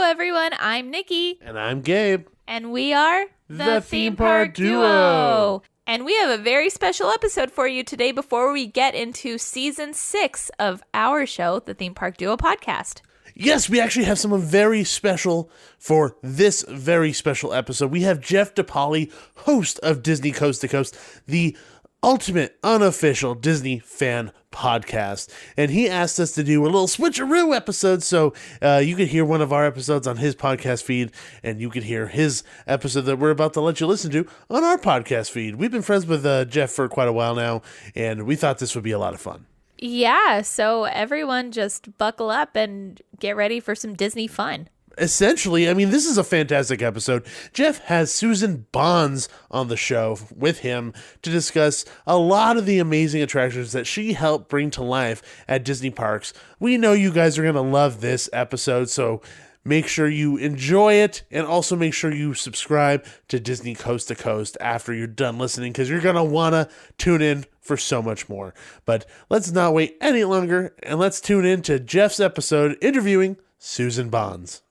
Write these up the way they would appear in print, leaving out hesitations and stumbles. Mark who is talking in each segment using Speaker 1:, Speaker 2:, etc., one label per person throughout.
Speaker 1: everyone. I'm Nikki.
Speaker 2: And I'm Gabe.
Speaker 1: And we are
Speaker 2: the Theme Park Duo.
Speaker 1: And we have a very special episode for you today before we get into Season 6 of our show, the Theme Park Duo podcast.
Speaker 2: Yes, we actually have someone very special for this very special episode. We have Jeff DePaoli, host of Disney Coast to Coast, the ultimate unofficial Disney fan podcast. And he asked us to do a little switcheroo episode, so you could hear one of our episodes on his podcast feed, and you could hear his episode that we're about to let you listen to on our podcast feed. We've been friends with Jeff for quite a while now, and we thought this would be a lot of fun.
Speaker 1: Yeah, so everyone just buckle up and get ready for some Disney fun.
Speaker 2: Essentially, I mean, this is a fantastic episode. Jeff has Susan Bonds on the show with him to discuss a lot of the amazing attractions that she helped bring to life at Disney parks. We know you guys are going to love this episode, so make sure you enjoy it, and also make sure you subscribe to Disney Coast to Coast after you're done listening, because you're going to want to tune in for so much more. But let's not wait any longer, and let's tune in to Jeff's episode interviewing Susan Bonds.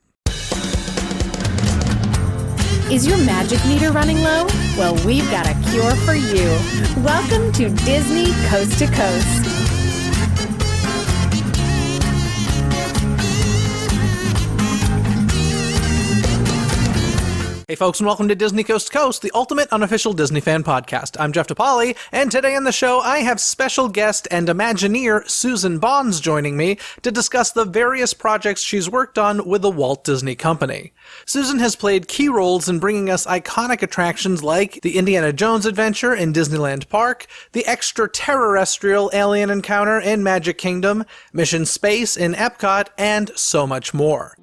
Speaker 3: Is your magic meter running low? Well, we've got a cure for you. Welcome to Disney Coast to Coast.
Speaker 4: Hey folks, and welcome to Disney Coast to Coast, the ultimate unofficial Disney fan podcast. I'm Jeff DePaoli, and today on the show I have special guest and Imagineer Susan Bonds joining me to discuss the various projects she's worked on with the Walt Disney Company. Susan has played key roles in bringing us iconic attractions like the Indiana Jones Adventure in Disneyland Park, the Extraterrerostrial alien encounter in Magic Kingdom, Mission Space in Epcot, and so much more.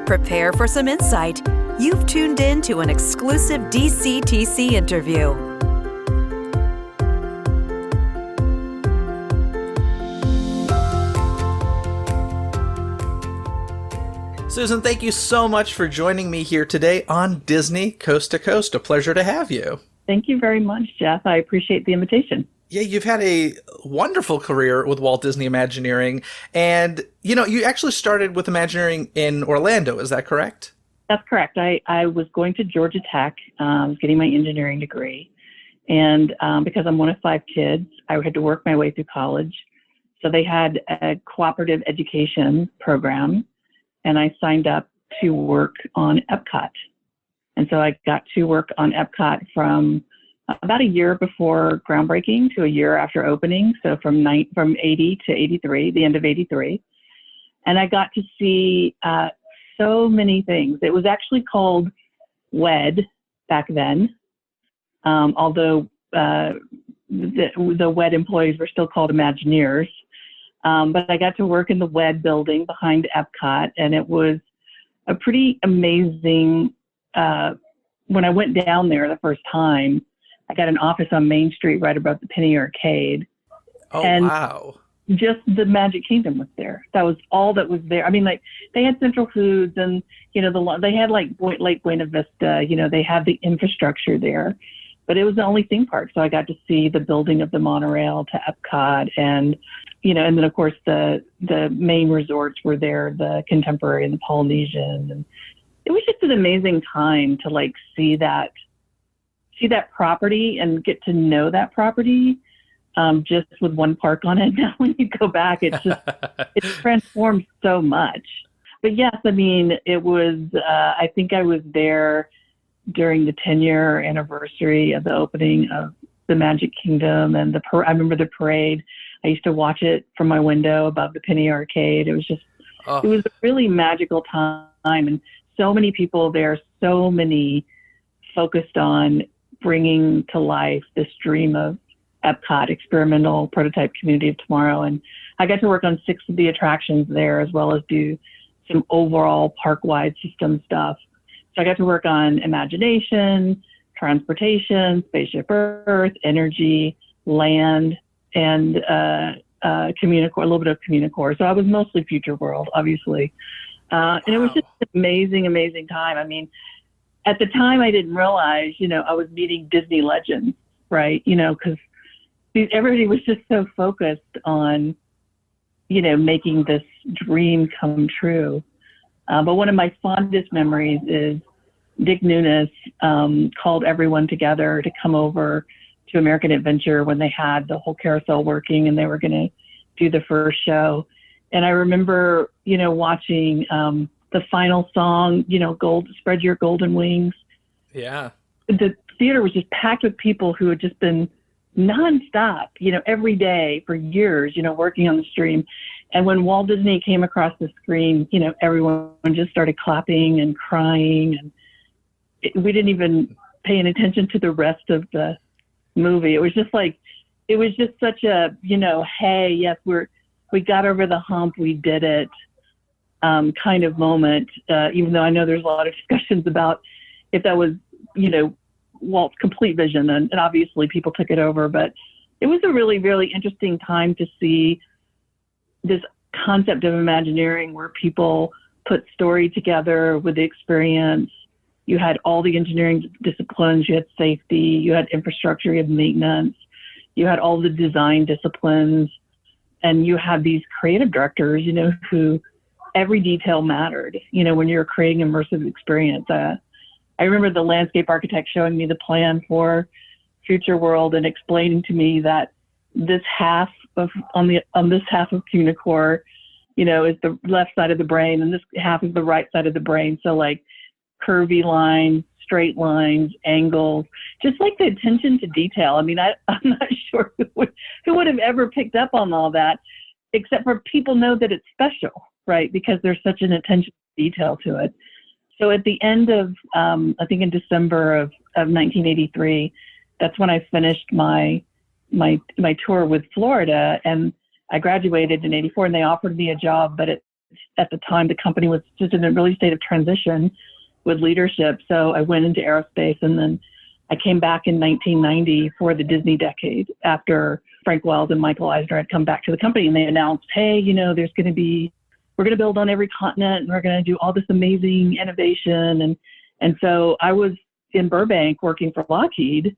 Speaker 5: Prepare for some insight. You've tuned in to an exclusive DCTC interview.
Speaker 4: Susan, thank you so much for joining me here today on Disney Coast to Coast. A pleasure to have you.
Speaker 6: Thank you very much, Jeff. I appreciate the invitation.
Speaker 4: Yeah, you've had a wonderful career with Walt Disney Imagineering, and, you actually started with Imagineering in Orlando, is that correct?
Speaker 6: That's correct. I was going to Georgia Tech, I was getting my engineering degree, and because I'm one of 5 kids, I had to work my way through college. So they had a cooperative education program, and I signed up to work on Epcot. And so I got to work on Epcot from about a year before groundbreaking to a year after opening. So from 80 to 83, the end of 83. And I got to see so many things. It was actually called WED back then, although the WED employees were still called Imagineers. But I got to work in the WED building behind Epcot, and it was a pretty amazing, when I went down there the first time, I got an office on Main Street right above the Penny Arcade.
Speaker 4: Oh,
Speaker 6: and
Speaker 4: wow.
Speaker 6: Just the Magic Kingdom was there. That was all that was there. I mean, like, they had Central Foods and, they had like Lake Buena Vista, they had the infrastructure there, but it was the only theme park. So I got to see the building of the monorail to Epcot, and, and then of course the main resorts were there, the Contemporary and the Polynesian. And it was just an amazing time to like see that property and get to know that property, just with one park on it. Now when you go back, it's transformed so much. But yes, I mean, it was, I think I was there during the 10-year anniversary of the opening of the Magic Kingdom, and I remember the parade. I used to watch it from my window above the Penny Arcade. It was just, It was a really magical time, and so many people there, so many focused on bringing to life this dream of Epcot, experimental prototype community of tomorrow. And I got to work on 6 of the attractions there, as well as do some overall park-wide system stuff. So I got to work on Imagination, Transportation, Spaceship Earth, Energy, Land, and Communicore, a little bit of Communicore. So I was mostly Future World, obviously. And it was just an amazing, amazing time. I mean, at the time, I didn't realize, I was meeting Disney legends, right? Because everybody was just so focused on making this dream come true. But one of my fondest memories is Dick Nunes called everyone together to come over to American Adventure when they had the whole carousel working and they were going to do the first show. And I remember, watching the final song, Spread Your Golden Wings.
Speaker 4: Yeah.
Speaker 6: The theater was just packed with people who had just been nonstop, every day for years, working on the stream. And when Walt Disney came across the screen, everyone just started clapping and crying. And we didn't even pay any attention to the rest of the movie. It was just such a, hey, yes, we got over the hump, we did it, kind of moment. Even though I know there's a lot of discussions about if that was, Walt's complete vision, and obviously people took it over, but it was a really, really interesting time to see this concept of Imagineering where people put story together with the experience. You had all the engineering disciplines, you had safety, you had infrastructure, you had maintenance, you had all the design disciplines, and you had these creative directors, who every detail mattered, when you're creating immersive experience. I remember the landscape architect showing me the plan for Future World and explaining to me that this half of on this half of Cunicore, is the left side of the brain, and this half is the right side of the brain. So like curvy lines, straight lines, angles, just like the attention to detail. I mean, I'm not sure who would have ever picked up on all that, except for people know that it's special, right? Because there's such an attention to detail to it. So at the end of, I think in December of 1983, that's when I finished my tour with Florida, and I graduated in 84, and they offered me a job, but at the time the company was just in a really state of transition with leadership. So I went into aerospace, and then I came back in 1990 for the Disney decade after Frank Wells and Michael Eisner had come back to the company, and they announced, hey, we're going to build on every continent, and we're going to do all this amazing innovation. And so I was in Burbank working for Lockheed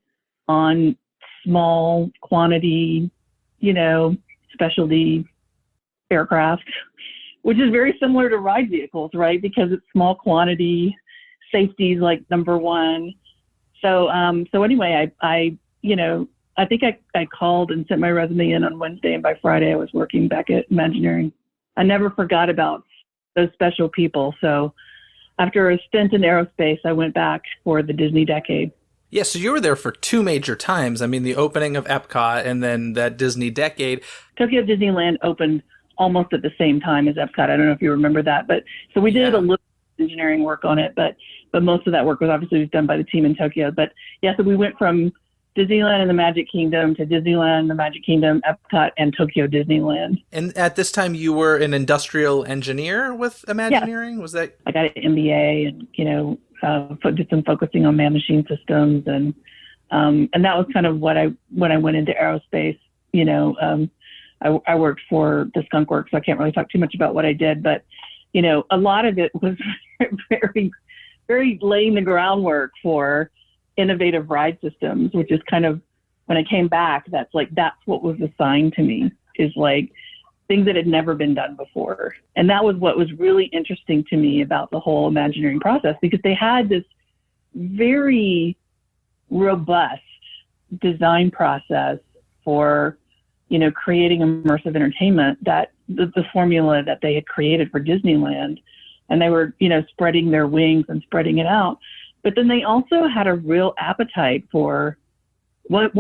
Speaker 6: on small quantity, specialty aircraft, which is very similar to ride vehicles, right? Because it's small quantity, safety is like number one. So anyway, I think I called and sent my resume in on Wednesday, and by Friday I was working back at Imagineering. I never forgot about those special people. So after a stint in aerospace, I went back for the Disney decade.
Speaker 4: Yeah, so you were there for two major times. I mean, the opening of Epcot and then that Disney decade.
Speaker 6: Tokyo Disneyland opened almost at the same time as Epcot. I don't know if you remember that. But so we did a little engineering work on it, but most of that work was obviously done by the team in Tokyo. But yeah, so we went from Disneyland and the Magic Kingdom to Disneyland, the Magic Kingdom, Epcot, and Tokyo Disneyland.
Speaker 4: And at this time, you were an industrial engineer with Imagineering? Yeah. Was that?
Speaker 6: I got an MBA, and did some focusing on man-machine systems, and that was kind of when I went into aerospace. I worked for the Skunk Works, so I can't really talk too much about what I did, but a lot of it was very, very laying the groundwork for innovative ride systems, which is kind of, when I came back, that's what was assigned to me, is like things that had never been done before. And that was what was really interesting to me about the whole Imagineering process, because they had this very robust design process for, creating immersive entertainment, that the formula that they had created for Disneyland, and they were, spreading their wings and spreading it out. But then they also had a real appetite for what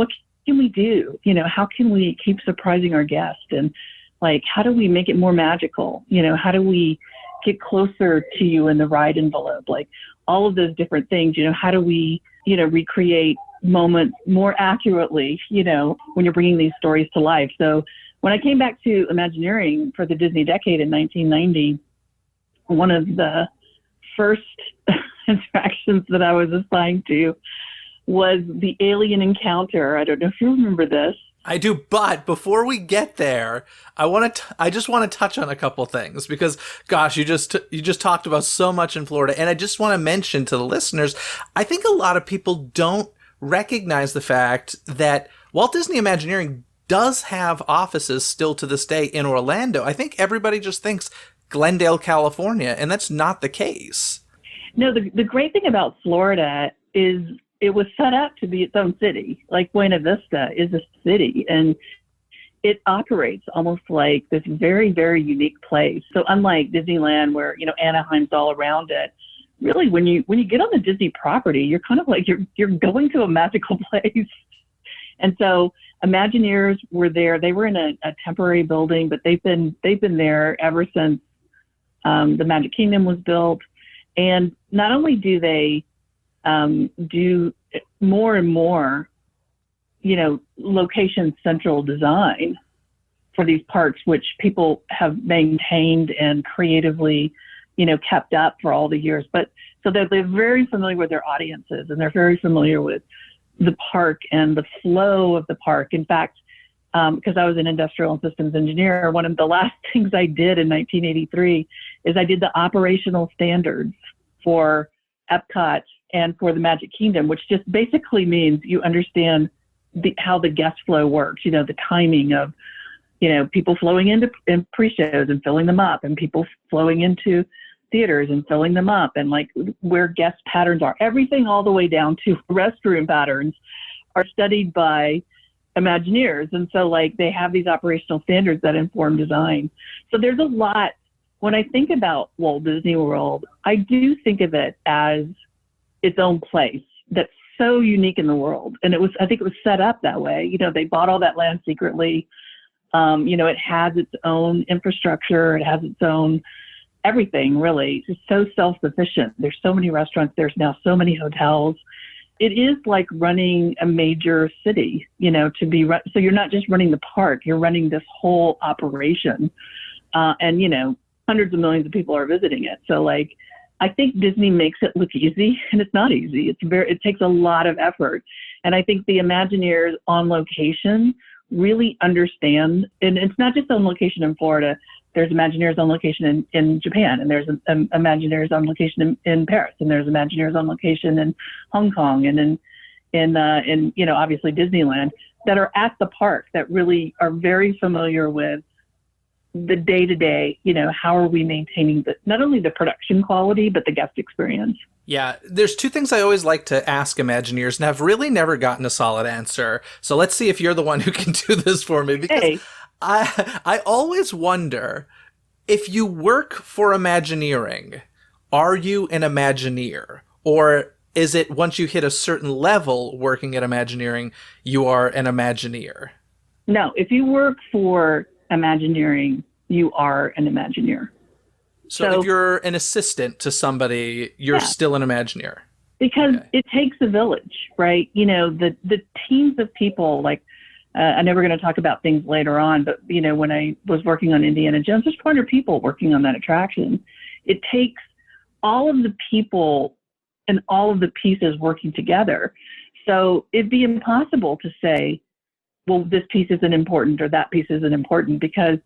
Speaker 6: can we do? How can we keep surprising our guests? And how do we make it more magical? How do we get closer to you in the ride envelope? All of those different things, how do we, recreate moments more accurately, when you're bringing these stories to life? So when I came back to Imagineering for the Disney decade in 1990, one of the first attractions that I was assigned to was the alien encounter. I don't know if you remember this.
Speaker 4: I do, but before we get there, I just want to touch on a couple things, because gosh, you just talked about so much in Florida, and I just want to mention to the listeners, I think a lot of people don't recognize the fact that Walt Disney Imagineering does have offices still to this day in Orlando. I think everybody just thinks Glendale, California, and that's not the case.
Speaker 6: No, the great thing about Florida is it was set up to be its own city. Like Buena Vista is a city, and it operates almost like this very, very unique place. So unlike Disneyland, where, you know, Anaheim's all around it, really when you get on the Disney property, you're kind of like you're going to a magical place. And so Imagineers were there. They were in a temporary building, but they've been there ever since the Magic Kingdom was built. And not only do they do more and more, you know, location central design for these parks, which people have maintained and creatively, you know, kept up for all the years. But so they're very familiar with their audiences, and they're very familiar with the park and the flow of the park. In fact, because I was an industrial and systems engineer, one of the last things I did in 1983 is I did the operational standards for Epcot and for the Magic Kingdom, which just basically means you understand how the guest flow works, you know, the timing of, you know, people flowing into pre-shows and filling them up, and people flowing into theaters and filling them up, and like where guest patterns are. Everything all the way down to restroom patterns are studied by Imagineers. And so like they have these operational standards that inform design. So there's a lot. When I think about Walt Disney World, I do think of it as its own place that's so unique in the world. And I think it was set up that way. You know, they bought all that land secretly. You know, it has its own infrastructure. It has its own everything, really. It's so self-sufficient. There's so many restaurants. There's now so many hotels. It is like running a major city, you know, so you're not just running the park, you're running this whole operation. And, you know, hundreds of millions of people are visiting it. So like, I think Disney makes it look easy, and it's not easy. It takes a lot of effort. And I think the Imagineers on location really understand, and it's not just on location in Florida. There's Imagineers on location in Japan, and there's Imagineers on location in Paris, and there's Imagineers on location in Hong Kong, and in you know, obviously Disneyland, that are at the park, that really are very familiar with the day-to-day, you know, how are we maintaining not only the production quality, but the guest experience.
Speaker 4: Yeah, there's two things I always like to ask Imagineers, and I've really never gotten a solid answer. So let's see if you're the one who can do this for me, because
Speaker 6: Hey.
Speaker 4: I always wonder, if you work for Imagineering, are you an Imagineer? Or is it once you hit a certain level working at Imagineering, you are an Imagineer?
Speaker 6: No, if you work for Imagineering, you are an Imagineer.
Speaker 4: So if you're an assistant to somebody, you're still an Imagineer.
Speaker 6: Because it takes a village, right? You know, the teams of people, like, I know we're going to talk about things later on, but, you know, when I was working on Indiana Jones, there's 400 people working on that attraction. It takes all of the people and all of the pieces working together. So it'd be impossible to say, well, this piece isn't important or that piece isn't important, because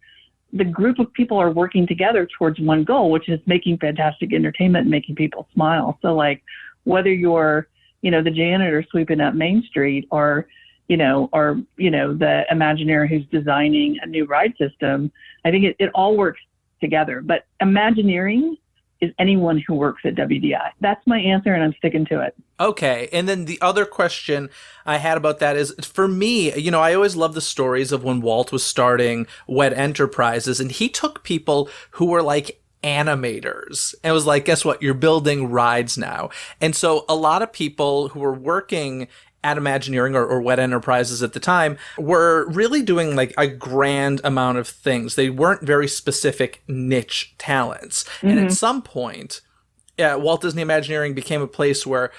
Speaker 6: the group of people are working together towards one goal, which is making fantastic entertainment and making people smile. So like, whether you're, you know, the janitor sweeping up Main Street, or the Imagineer who's designing a new ride system, I think it all works together. But Imagineering is anyone who works at WDI. That's my answer, and I'm sticking to it.
Speaker 4: Okay. And then the other question I had about that is, for me, you know, I always love the stories of when Walt was starting Wet Enterprises, and he took people who were like animators and was like, guess what? You're building rides now. And so a lot of people who were working at Imagineering or Wet Enterprises at the time were really doing like a grand amount of things. They weren't very specific niche talents. Mm-hmm. And at some point, Walt Disney Imagineering became a place where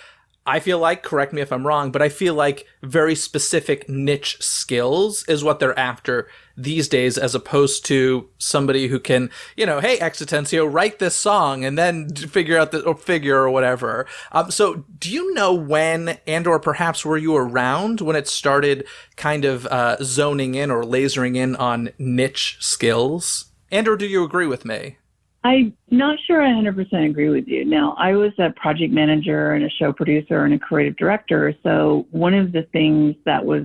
Speaker 4: I feel like, correct me if I'm wrong, but I feel like very specific niche skills is what they're after these days, as opposed to somebody who can, you know, hey, Extencio, write this song and then figure out the figure or whatever. So do you know when, and or perhaps were you around when it started kind of zoning in or lasering in on niche skills? And or do you agree with me?
Speaker 6: I'm not sure I 100% agree with you. Now, I was a project manager and a show producer and a creative director. So one of the things that was,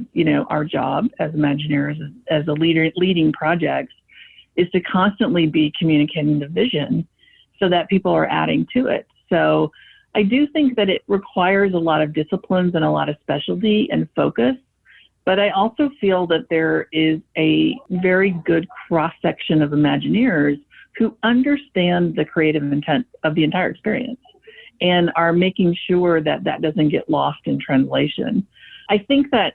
Speaker 6: our job as Imagineers, as a leader leading projects, is to constantly be communicating the vision so that people are adding to it. So I do think that it requires a lot of disciplines and a lot of specialty and focus. But I also feel that there is a very good cross-section of Imagineers who understand the creative intent of the entire experience and are making sure that that doesn't get lost in translation. I think that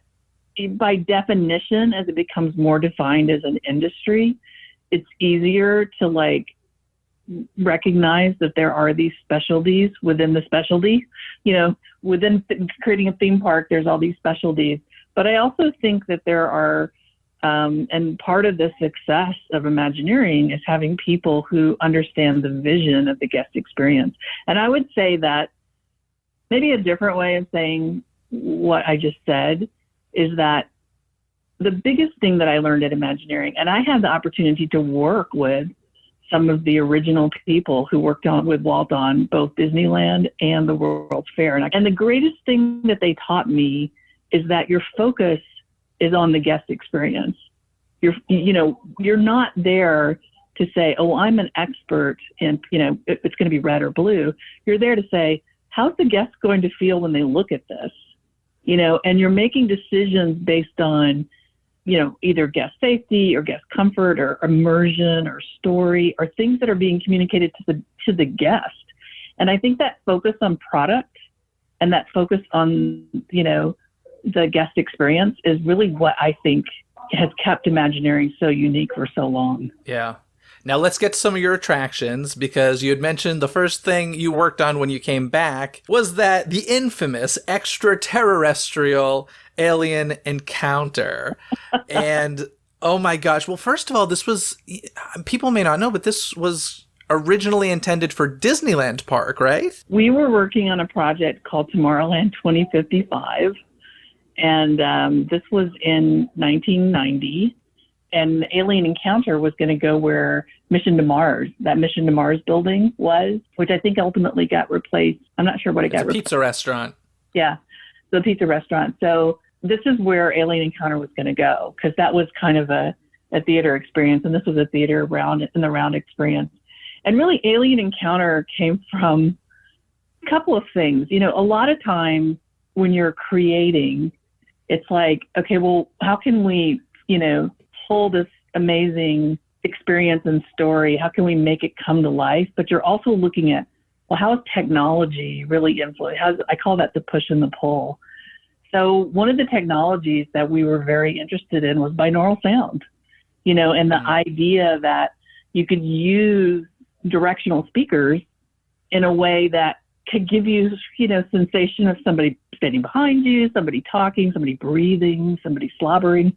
Speaker 6: by definition, as it becomes more defined as an industry, it's easier to recognize that there are these specialties within the specialty. Within creating a theme park, there's all these specialties. But I also think that there are, and part of the success of Imagineering is having people who understand the vision of the guest experience. And I would say that maybe a different way of saying what I just said is that the biggest thing that I learned at Imagineering, and I had the opportunity to work with some of the original people who worked with Walt on both Disneyland and the World's Fair. And the greatest thing that they taught me is that your focus is on the guest experience. You're not there to say, oh, I'm an expert in, it's going to be red or blue. You're there to say, how's the guest going to feel when they look at this? And you're making decisions based on, either guest safety or guest comfort or immersion or story or things that are being communicated to the guest. And I think that focus on product and that focus on, the guest experience is really what I think has kept Imagineering so unique for so long.
Speaker 4: Yeah. Now let's get to some of your attractions, because you had mentioned the first thing you worked on when you came back was the infamous extraterrestrial alien encounter. And oh my gosh. Well, first of all, this was, people may not know, but this was originally intended for Disneyland Park, right?
Speaker 6: We were working on a project called Tomorrowland 2055. And this was in 1990. And the alien encounter was going to go where Mission to Mars, that Mission to Mars building was, which I think ultimately got replaced. I'm not sure what it got replaced.
Speaker 4: Pizza restaurant.
Speaker 6: Yeah, the pizza restaurant. So this is where Alien Encounter was going to go, because that was kind of a theater experience. And this was a theater in the round experience. And really, Alien Encounter came from a couple of things. A lot of times when you're creating, it's like, okay, well, how can we, pull this amazing experience and story? How can we make it come to life? But you're also looking at, well, how is technology really influenced? I call that the push and the pull. So one of the technologies that we were very interested in was binaural sound, and the idea that you could use directional speakers in a way that could give you, sensation of somebody standing behind you, somebody talking, somebody breathing, somebody slobbering,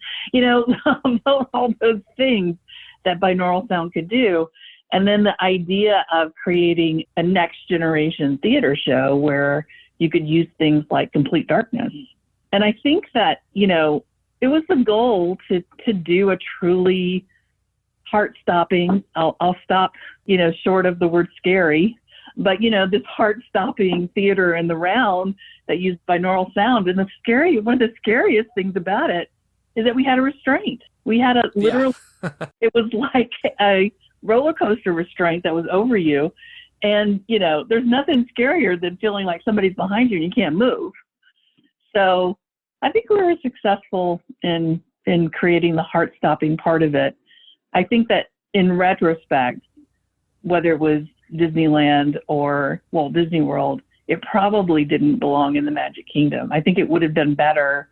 Speaker 6: all those things that binaural sound could do. And then the idea of creating a next generation theater show where you could use things like complete darkness. And I think that, it was the goal to do a truly heart-stopping, I'll stop, short of the word scary, but, this heart-stopping theater in the round that used binaural sound. And one of the scariest things about it is that we had a restraint. We had a literal, it was like a roller coaster restraint that was over you. And, there's nothing scarier than feeling like somebody's behind you and you can't move. So I think we were successful in creating the heart-stopping part of it. I think that in retrospect, whether it was Disneyland or Walt Disney World, it probably didn't belong in the Magic Kingdom. I think it would have been better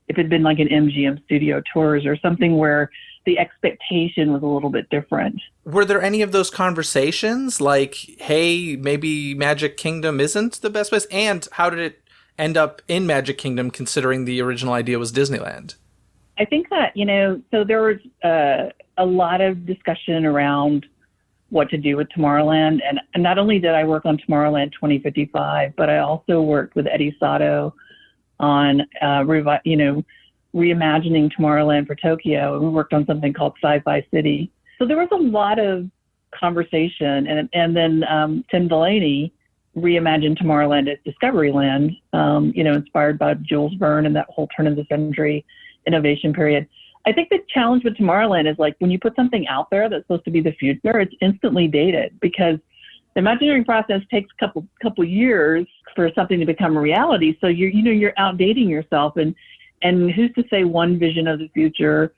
Speaker 6: if it had been like an MGM Studio Tours or something where the expectation was a little bit different.
Speaker 4: Were there any of those conversations like, hey, maybe Magic Kingdom isn't the best place? And how did it end up in Magic Kingdom considering the original idea was Disneyland?
Speaker 6: I think that, so there was a lot of discussion around what to do with Tomorrowland. And not only did I work on Tomorrowland 2055, but I also worked with Eddie Sato on, reimagining Tomorrowland for Tokyo. And we worked on something called Sci-Fi City. So there was a lot of conversation. And then Tim Delaney reimagined Tomorrowland as Discoveryland, inspired by Jules Verne and that whole turn of the century innovation period. I think the challenge with Tomorrowland is like when you put something out there that's supposed to be the future, it's instantly dated because the Imagineering process takes a couple years for something to become a reality. So you're outdating yourself, and who's to say one vision of the future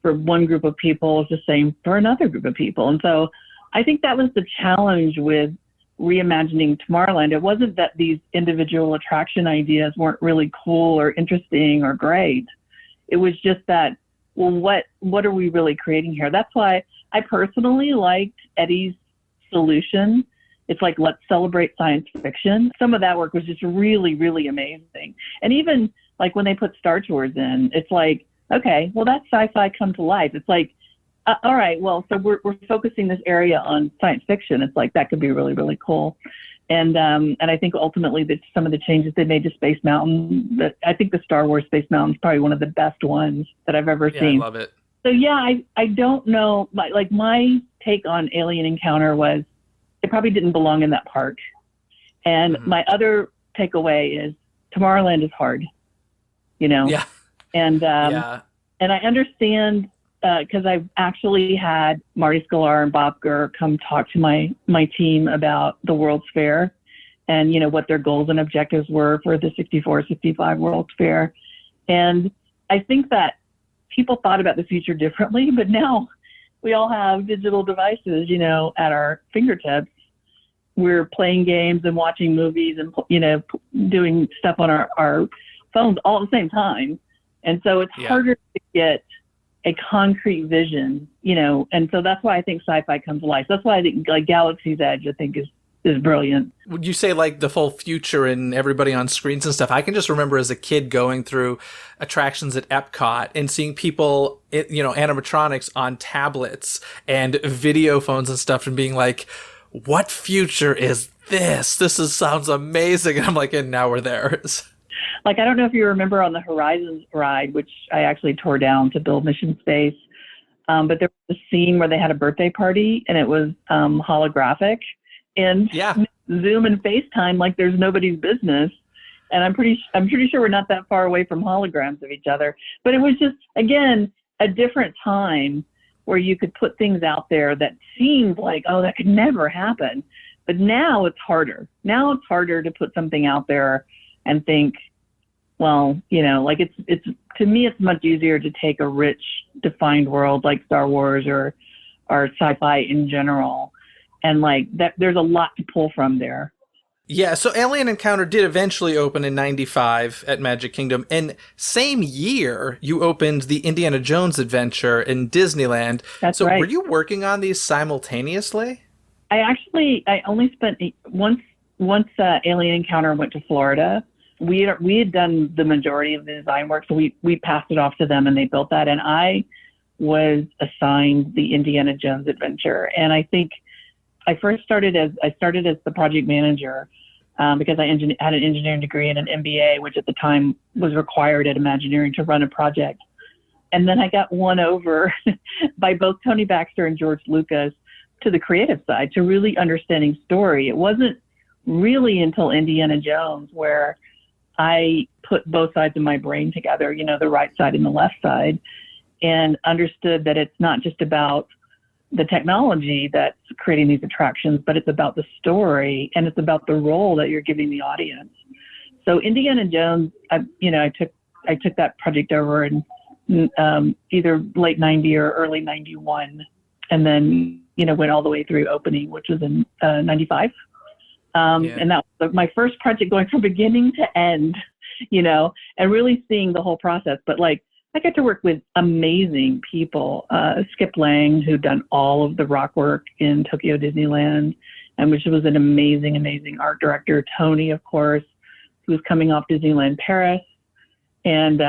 Speaker 6: for one group of people is the same for another group of people? And so I think that was the challenge with reimagining Tomorrowland. It wasn't that these individual attraction ideas weren't really cool or interesting or great. It was just that, well, what are we really creating here? That's why I personally liked Eddie's solution. It's like, let's celebrate science fiction. Some of that work was just really, really amazing. And even like when they put Star Tours in, it's like, okay, well, that's sci-fi come to life. It's like, all right, well, so we're focusing this area on science fiction. It's like, that could be really, really cool. And I think ultimately that some of the changes they made to Space Mountain, I think the Star Wars Space Mountain is probably one of the best ones that I've ever seen.
Speaker 4: I love it.
Speaker 6: So yeah, I don't know, like my take on Alien Encounter was it probably didn't belong in that park. And my other takeaway is Tomorrowland is hard,
Speaker 4: Yeah.
Speaker 6: And I understand because I've actually had Marty Sklar and Bob Gurr come talk to my team about the World's Fair and, what their goals and objectives were for the 64-65 World's Fair. And I think that people thought about the future differently, but now we all have digital devices, at our fingertips. We're playing games and watching movies and, doing stuff on our phones all at the same time. And so it's harder to get a concrete vision, and so that's why I think sci-fi comes to life. That's why I think like Galaxy's Edge, I think is brilliant.
Speaker 4: Would you say like the full future and everybody on screens and stuff? I can just remember as a kid going through attractions at Epcot and seeing people, animatronics on tablets and video phones and stuff and being like, what future is this? Sounds amazing. And I'm like, and now we're there.
Speaker 6: Like, I don't know if you remember on the Horizons ride, which I actually tore down to build Mission Space, but there was a scene where they had a birthday party and it was holographic and Zoom and FaceTime like there's nobody's business. And I'm pretty sure we're not that far away from holograms of each other. But it was just, again, a different time where you could put things out there that seemed like, oh, that could never happen. But now it's harder. Now it's harder to put something out there and think, well, like it's to me, it's much easier to take a rich, defined world like Star Wars or sci-fi in general, and like that, there's a lot to pull from there.
Speaker 4: Yeah, so Alien Encounter did eventually open in 95 at Magic Kingdom, and same year you opened the Indiana Jones adventure in Disneyland.
Speaker 6: That's
Speaker 4: so
Speaker 6: right.
Speaker 4: Were you working on these simultaneously?
Speaker 6: I only spent once Alien Encounter went to Florida. We had done the majority of the design work, so we passed it off to them and they built that. And I was assigned the Indiana Jones adventure. And I think I started as the project manager because I had an engineering degree and an MBA, which at the time was required at Imagineering to run a project. And then I got won over by both Tony Baxter and George Lucas to the creative side, to really understanding story. It wasn't really until Indiana Jones where I put both sides of my brain together, the right side and the left side, and understood that it's not just about the technology that's creating these attractions, but it's about the story and it's about the role that you're giving the audience. So Indiana Jones, I took that project over in either late 90 or early 91, and then, went all the way through opening, which was in 95. And that was my first project going from beginning to end, and really seeing the whole process. But like, I got to work with amazing people, Skip Lang, who'd done all of the rock work in Tokyo Disneyland, and which was an amazing, amazing art director. Tony, of course, who was coming off Disneyland Paris, and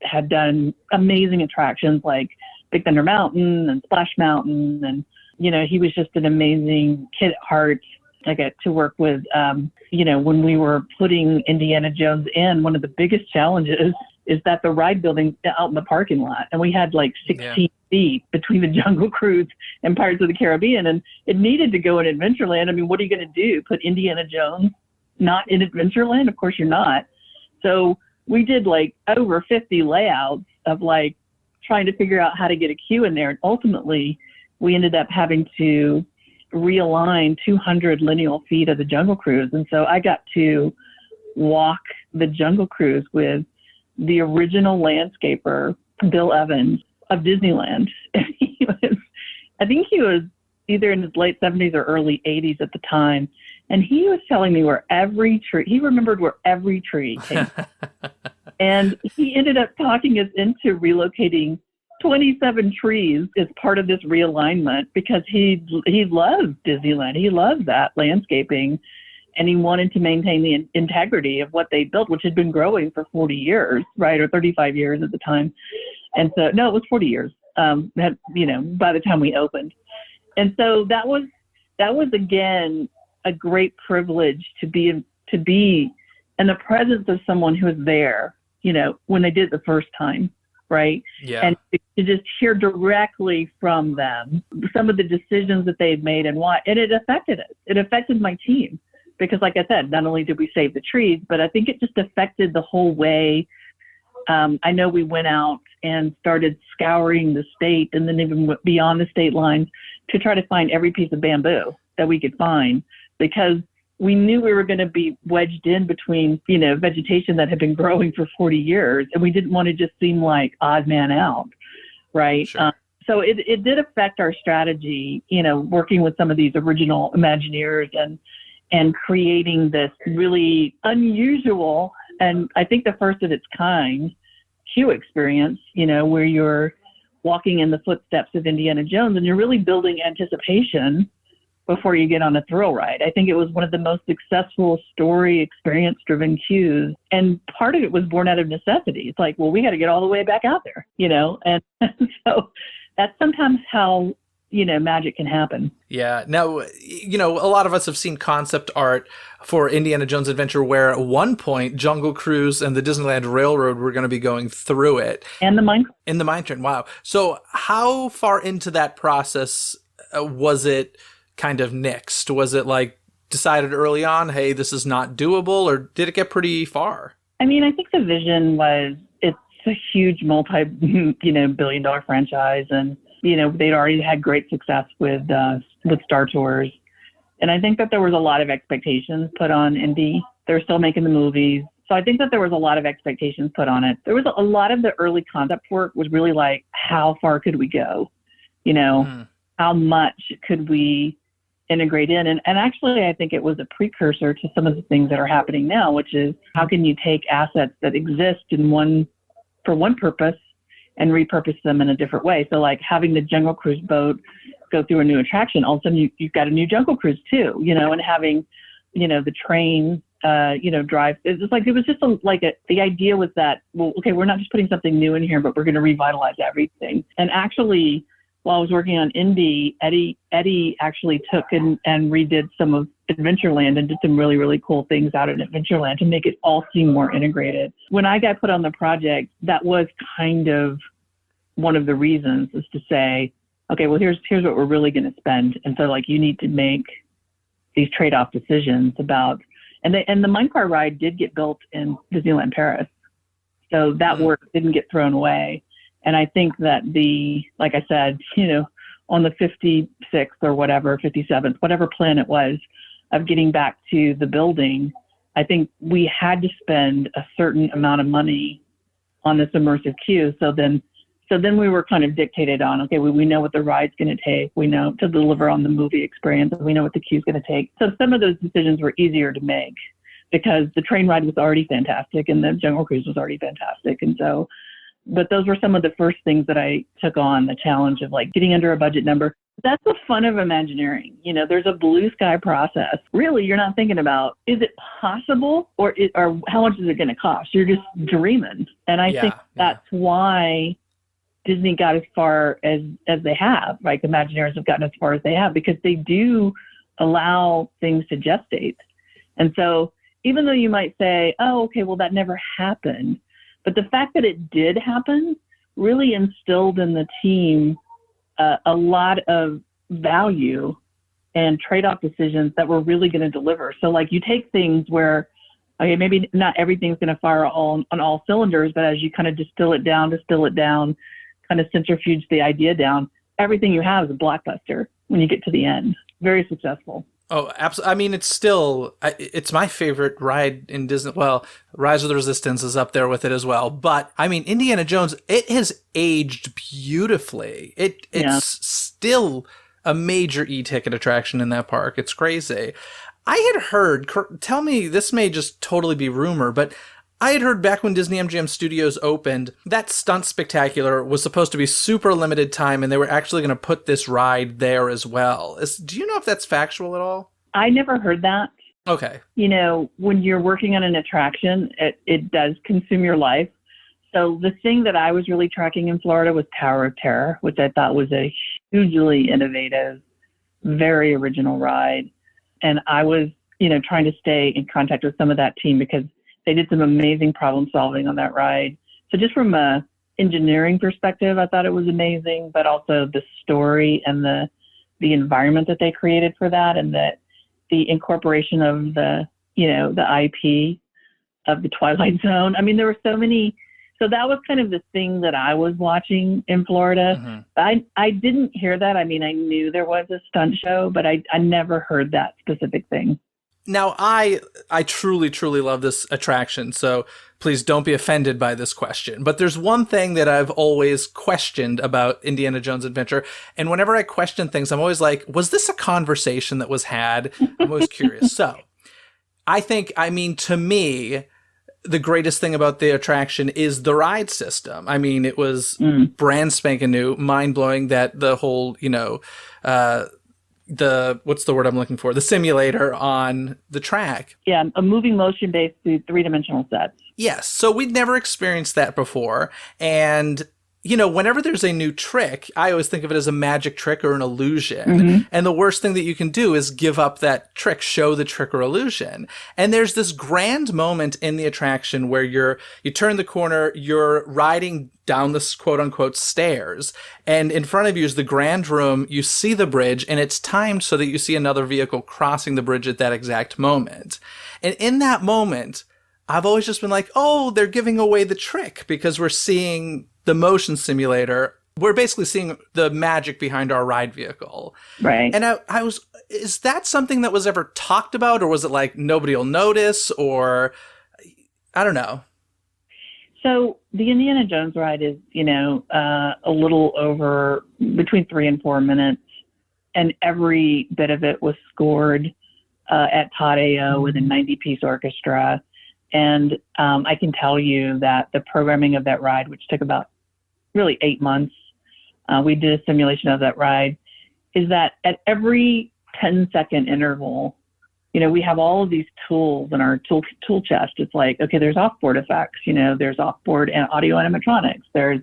Speaker 6: had done amazing attractions like Big Thunder Mountain and Splash Mountain, and he was just an amazing kid at heart. I got to work with, when we were putting Indiana Jones in, one of the biggest challenges is that the ride building out in the parking lot, and we had like 16 feet between the Jungle Cruise and Pirates of the Caribbean, and it needed to go in Adventureland. I mean, what are you going to do? Put Indiana Jones not in Adventureland? Of course you're not. So we did like over 50 layouts of like trying to figure out how to get a queue in there, and ultimately we ended up having to realign 200 lineal feet of the Jungle Cruise, and so I got to walk the Jungle Cruise with the original landscaper, Bill Evans of Disneyland. I think he was either in his late 70s or early 80s at the time. And he was telling me he remembered where every tree came from. And he ended up talking us into relocating 27 trees as part of this realignment because he loved Disneyland. He loved that landscaping. And he wanted to maintain the integrity of what they built, which had been growing for 40 years, right? Or 35 years at the time. And so, no, it was 40 years, by the time we opened. And so that was again, a great privilege to be in the presence of someone who was there, when they did it the first time. Right.
Speaker 4: Yeah.
Speaker 6: And to just hear directly from them, some of the decisions that they had made and why, and it affected us. It affected my team. Because like I said, not only did we save the trees, but I think it just affected the whole way. I know we went out and started scouring the state and then even beyond the state lines to try to find every piece of bamboo that we could find, because we knew we were going to be wedged in between, vegetation that had been growing for 40 years. And we didn't want to just seem like odd man out. Right.
Speaker 4: Sure.
Speaker 6: So it did affect our strategy, working with some of these original Imagineers and creating this really unusual, and I think the first of its kind, queue experience, where you're walking in the footsteps of Indiana Jones and you're really building anticipation before you get on a thrill ride. I think it was one of the most successful story experience-driven queues, and part of it was born out of necessity. It's like, well, we got to get all the way back out there, and so that's sometimes how magic can happen.
Speaker 4: Yeah. Now, a lot of us have seen concept art for Indiana Jones Adventure where at one point Jungle Cruise and the Disneyland Railroad were going to be going through it.
Speaker 6: And the mine.
Speaker 4: In the mine train. Wow. So how far into that process was it kind of nixed? Was it like decided early on, hey, this is not doable, or did it get pretty far? I
Speaker 6: mean, I think the vision was it's a huge multi-billion-dollar franchise, and they'd already had great success with Star Tours. And I think that there was a lot of expectations put on Indy. They're still making the movies. So I think that there was a lot of expectations put on it. There was a lot of the early concept work was really like, how far could we go? How much could we integrate in? And actually, I think it was a precursor to some of the things that are happening now, which is how can you take assets that exist for one purpose and repurpose them in a different way. So like having the Jungle Cruise boat go through a new attraction, all of a sudden you've got a new Jungle Cruise too, and having, the train, drive. It was just the idea was that, well, okay, we're not just putting something new in here, but we're going to revitalize everything. And actually, while I was working on Indy, Eddie actually took and redid some of Adventureland and did some really, really cool things out in Adventureland to make it all seem more integrated. When I got put on the project, that was kind of one of the reasons, is to say, okay, well, here's what we're really going to spend. And so you need to make these trade-off decisions about, and the minecart ride did get built in Disneyland Paris. So that work didn't get thrown away. And I think that like I said, on the 56th or whatever, 57th, whatever plan it was of getting back to the building, I think we had to spend a certain amount of money on this immersive queue. So then we were kind of dictated on, okay, we know what the ride's going to take. We know to deliver on the movie experience. We know what the queue's going to take. So some of those decisions were easier to make because the train ride was already fantastic and the Jungle Cruise was already fantastic. And so, but those were some of the first things that I took on, the challenge of getting under a budget number. That's the fun of Imagineering. There's a blue sky process. Really, you're not thinking about, is it possible or how much is it going to cost? You're just dreaming. And I think that's why Disney got as far as they have, right? Imagineers have gotten as far as they have because they do allow things to gestate. And so even though you might say, oh, okay, well, that never happened, But the fact that it did happen really instilled in the team a lot of value and trade-off decisions that were really going to deliver. So like you take things where, okay, maybe not everything's going to fire on all cylinders, but as you kind of distill it down, kind of centrifuge the idea down, everything you have is a blockbuster when you get to the end. Very successful.
Speaker 4: Oh, absolutely. I mean, it's my favorite ride in Disney. Well, Rise of the Resistance is up there with it as well. But I mean, Indiana Jones, it has aged beautifully. It's still a major e-ticket attraction in that park. It's crazy. I had heard, tell me, this may just totally be rumor, but I had heard back when Disney MGM Studios opened, that Stunt Spectacular was supposed to be super limited time, and they were actually going to put this ride there as well. Do you know if that's factual at all?
Speaker 6: I never heard that.
Speaker 4: Okay.
Speaker 6: You know, when you're working on an attraction, it does consume your life. So the thing that I was really tracking in Florida was Tower of Terror, which I thought was a hugely innovative, very original ride. And I was, trying to stay in contact with some of that team because they did some amazing problem solving on that ride. So just from a engineering perspective, I thought it was amazing, but also the story and the environment that they created for that, and that the incorporation of the IP of the Twilight Zone. I mean, there were so many. So that was kind of the thing that I was watching in Florida. Mm-hmm. I didn't hear that. I mean, I knew there was a stunt show, but I never heard that specific thing.
Speaker 4: Now, I truly, truly love this attraction, so please don't be offended by this question. But there's one thing that I've always questioned about Indiana Jones Adventure, and whenever I question things, I'm always like, was this a conversation that was had? I'm always curious. So, to me, the greatest thing about the attraction is the ride system. I mean, it was brand spanking new, mind-blowing that the whole, what's the word I'm looking for? The simulator on the track.
Speaker 6: Yeah, a moving motion based three-dimensional sets.
Speaker 4: Yes. So we'd never experienced that before. And, whenever there's a new trick, I always think of it as a magic trick or an illusion. Mm-hmm. And the worst thing that you can do is give up that trick, show the trick or illusion. And there's this grand moment in the attraction where you turn the corner, you're riding down this quote unquote stairs, and in front of you is the grand room. You see the bridge, and it's timed so that you see another vehicle crossing the bridge at that exact moment. And in that moment, I've always just been like, oh, they're giving away the trick because we're seeing the motion simulator. We're basically seeing the magic behind our ride vehicle.
Speaker 6: Right.
Speaker 4: And is that something that was ever talked about, or was it like nobody will notice, or I don't know.
Speaker 6: So the Indiana Jones ride is, a little over between 3 and 4 minutes, and every bit of it was scored at Todd AO with a 90-piece orchestra. And I can tell you that the programming of that ride, which took about really 8 months, we did a simulation of that ride, is that at every 10-second interval, we have all of these tools in our tool chest. It's like, okay, there's offboard effects, there's offboard and audio animatronics. There's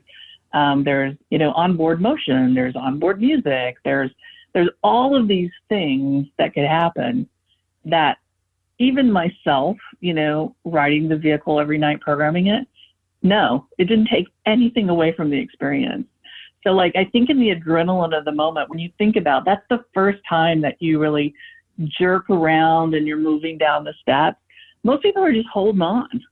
Speaker 6: onboard motion. There's onboard music. There's all of these things that could happen that even myself, riding the vehicle every night, programming it, no, it didn't take anything away from the experience. So like, I think in the adrenaline of the moment, when you think about, that's the first time that you really jerk around and you're moving down the steps. Most people are just holding on.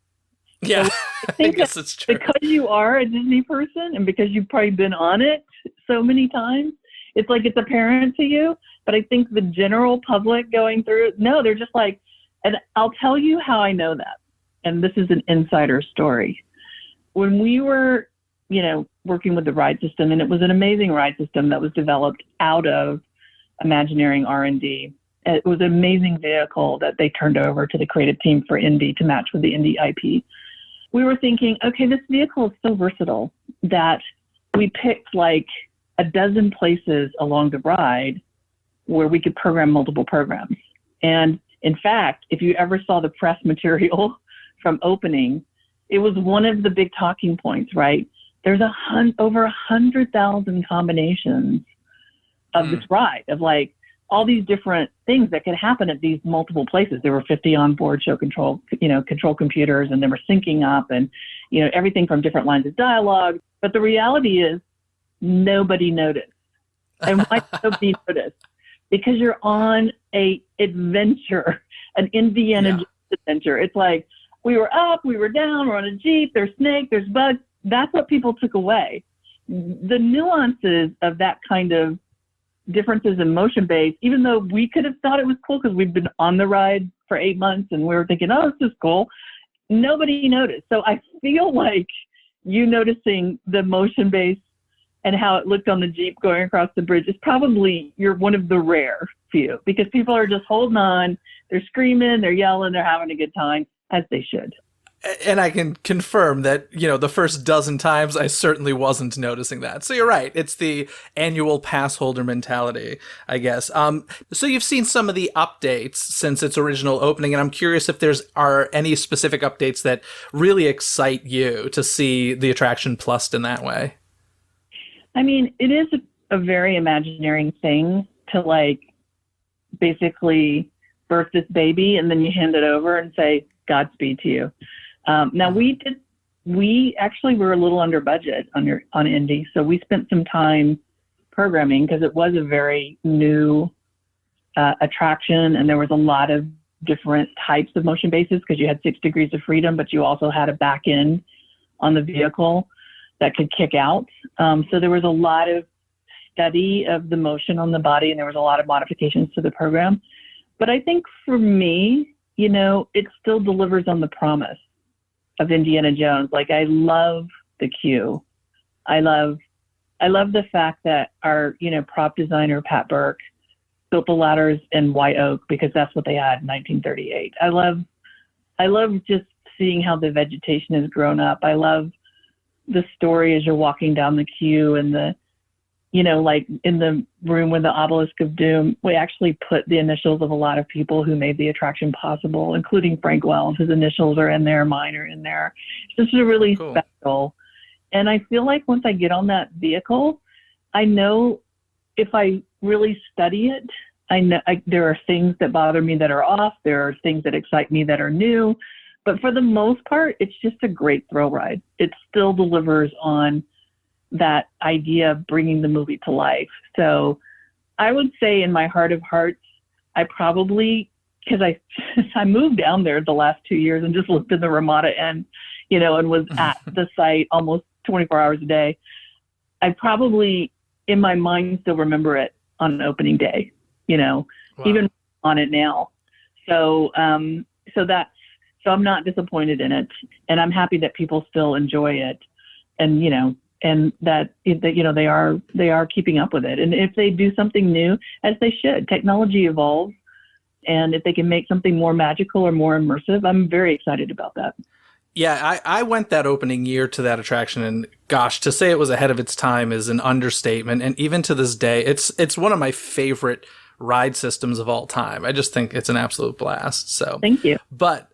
Speaker 4: Yeah,
Speaker 6: so I
Speaker 4: guess it's true.
Speaker 6: Because you are a Disney person and because you've probably been on it so many times, it's like it's apparent to you. But I think the general public going through it, no, they're just like, and I'll tell you how I know that. And this is an insider story. When we were, working with the ride system, and it was an amazing ride system that was developed out of Imagineering R&D. It was an amazing vehicle that they turned over to the creative team for Indy to match with the Indy IP. We were thinking, okay, this vehicle is so versatile that we picked like a dozen places along the ride where we could program multiple programs. And in fact, if you ever saw the press material from opening, it was one of the big talking points, right? There's over 100,000 combinations of this ride, of like all these different things that could happen at these multiple places. There were 50 onboard show control computers, and they were syncing up, and, everything from different lines of dialogue. But the reality is nobody noticed. And why did nobody notice? Because you're on a adventure, an Indiana Jones adventure. It's like, we were up, we were down, we're on a Jeep, there's snakes, there's bugs. That's what people took away. The nuances of that kind of differences in motion base, even though we could have thought it was cool because we've been on the ride for 8 months and we were thinking, oh, this is cool. Nobody noticed. So I feel like you noticing the motion base and how it looked on the Jeep going across the bridge is probably, you're one of the rare few, because people are just holding on. They're screaming, they're yelling, they're having a good time, as they should.
Speaker 4: And I can confirm that, the first dozen times I certainly wasn't noticing that. So you're right. It's the annual pass holder mentality, I guess. So you've seen some of the updates since its original opening, and I'm curious if are any specific updates that really excite you to see the attraction plussed in that way.
Speaker 6: I mean, it is a very Imagineering thing to basically birth this baby and then you hand it over and say, Godspeed to you. Now we actually were a little under budget on Indy. So we spent some time programming because it was a very new attraction, and there was a lot of different types of motion bases because you had 6 degrees of freedom, but you also had a back end on the vehicle that could kick out. So there was a lot of study of the motion on the body, and there was a lot of modifications to the program. But I think for me, it still delivers on the promise of Indiana Jones. I love the queue. I love the fact that our, prop designer, Pat Burke, built the ladders in white oak because that's what they had in 1938. I love just seeing how the vegetation has grown up. I love the story as you're walking down the queue, and the, in the room with the obelisk of doom, we actually put the initials of a lot of people who made the attraction possible, including Frank Wells. His initials are in there, mine are in there. This is really
Speaker 4: cool.
Speaker 6: Special. And I feel like once I get on that vehicle, I know if I really study it, I know there are things that bother me that are off. There are things that excite me that are new. But for the most part, it's just a great thrill ride. It still delivers on that idea of bringing the movie to life. So I would say in my heart of hearts, I probably, because I moved down there the last 2 years and just looked in the Ramada end, and was at the site almost 24 hours a day. I probably, in my mind, still remember it on opening day, wow. Even on it now. So I'm not disappointed in it, and I'm happy that people still enjoy it, and and that they are keeping up with it. And if they do something new, as they should, technology evolves, and if they can make something more magical or more immersive, I'm very excited about that.
Speaker 4: Yeah, I went that opening year to that attraction, and gosh, to say it was ahead of its time is an understatement. And even to this day, it's one of my favorite ride systems of all time. I just think it's an absolute blast. So
Speaker 6: thank you.
Speaker 4: But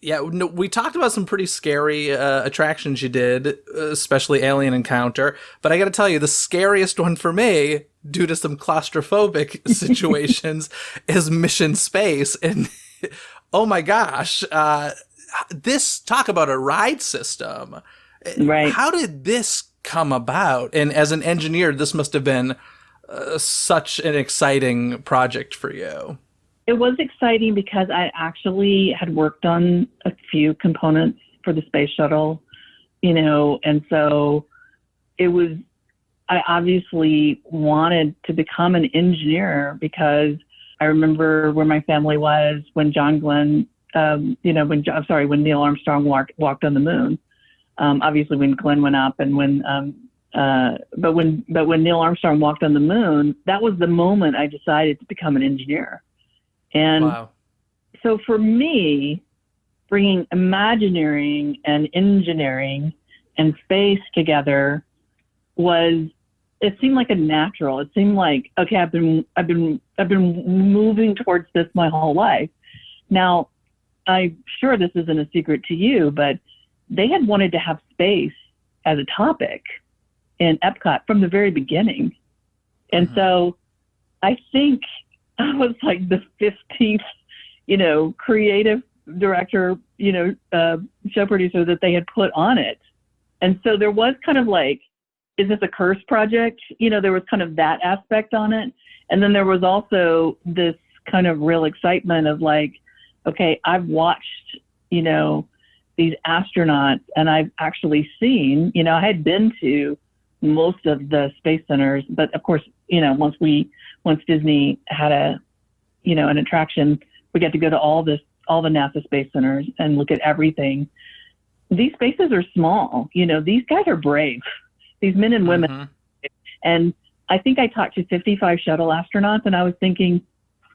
Speaker 4: yeah, we talked about some pretty scary attractions you did, especially Alien Encounter. But I got to tell you, the scariest one for me, due to some claustrophobic situations, is Mission Space. And oh my gosh, talk about a ride system.
Speaker 6: Right.
Speaker 4: How did this come about? And as an engineer, this must have been such an exciting project for you.
Speaker 6: It was exciting because I actually had worked on a few components for the space shuttle, and so I obviously wanted to become an engineer because I remember where my family was when John Glenn, when Neil Armstrong walked on the moon. Obviously when Glenn went up and but when Neil Armstrong walked on the moon, that was the moment I decided to become an engineer. And
Speaker 4: wow.
Speaker 6: So for me, bringing Imagineering and engineering and space together it seemed like a natural. It seemed like, okay, I've been moving towards this my whole life. Now, I'm sure this isn't a secret to you, but they had wanted to have space as a topic in Epcot from the very beginning. And so I think I was like the 15th, creative director, show producer that they had put on it. And so there was kind of like, is this a curse project? There was kind of that aspect on it. And then there was also this kind of real excitement of like, okay, I've watched, these astronauts, and I've actually seen, I had been to most of the space centers, but of course, once Disney had an attraction, we got to go to all the NASA space centers and look at everything. These spaces are small, these guys are brave, these men and women. Mm-hmm. And I think I talked to 55 shuttle astronauts, and I was thinking,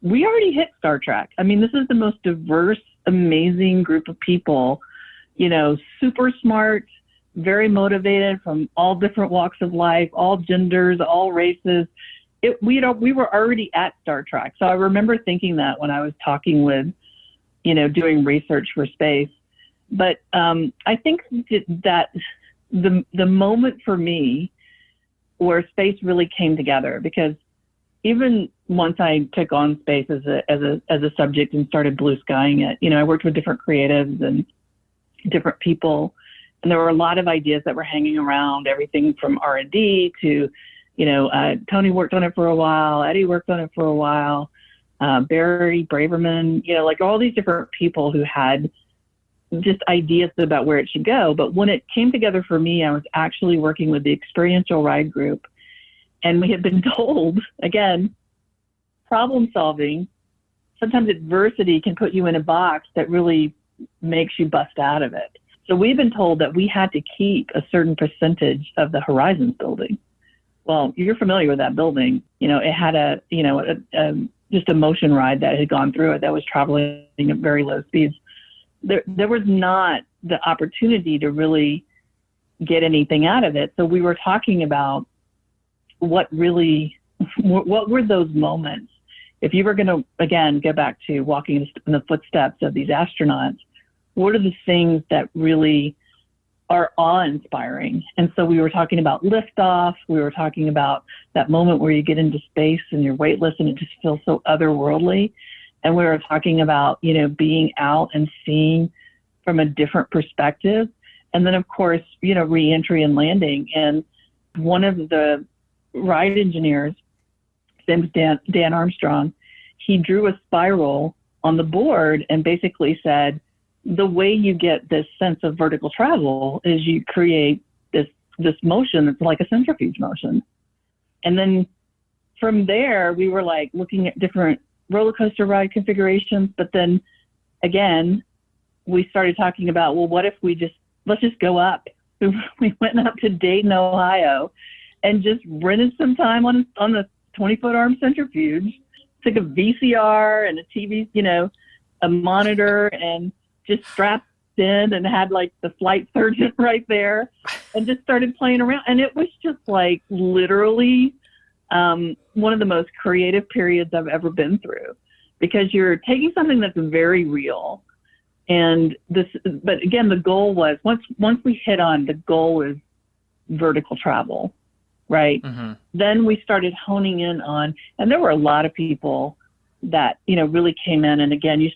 Speaker 6: we already hit Star Trek. I mean, this is the most diverse, amazing group of people, super smart, very motivated from all different walks of life, all genders, all races. We were already at Star Trek. So I remember thinking that when I was talking with, doing research for space. But I think that the moment for me where space really came together, because even once I took on space as a subject and started blue skying it, I worked with different creatives and different people, and there were a lot of ideas that were hanging around, everything from R&D to, Tony worked on it for a while, Eddie worked on it for a while, Barry Braverman, like all these different people who had just ideas about where it should go. But when it came together for me, I was actually working with the experiential ride group, and we had been told, again, problem solving, sometimes adversity can put you in a box that really makes you bust out of it. So we've been told that we had to keep a certain percentage of the Horizons building. Well, you're familiar with that building. It had just a motion ride that had gone through it that was traveling at very low speeds. There was not the opportunity to really get anything out of it. So we were talking about what were those moments? If you were going to, again, go back to walking in the footsteps of these astronauts, what are the things that really are awe-inspiring? And so we were talking about liftoff. We were talking about that moment where you get into space and you're weightless and it just feels so otherworldly. And we were talking about, being out and seeing from a different perspective. And then, of course, re-entry and landing. And one of the ride engineers, his name is Dan Armstrong, he drew a spiral on the board and basically said, the way you get this sense of vertical travel is you create this motion that's like a centrifuge motion. And then from there, we were like looking at different roller coaster ride configurations. But then again, we started talking about, well, what if let's just go up. We went up to Dayton, Ohio, and just rented some time on the 20-foot arm centrifuge, took a VCR and a TV, a monitor, and just strapped in and had like the flight surgeon right there and just started playing around. And it was just like literally one of the most creative periods I've ever been through, because you're taking something that's very real. And but again, the goal was once we hit on, the goal is vertical travel, right? Mm-hmm. Then we started honing in on, and there were a lot of people that, really came in. And again,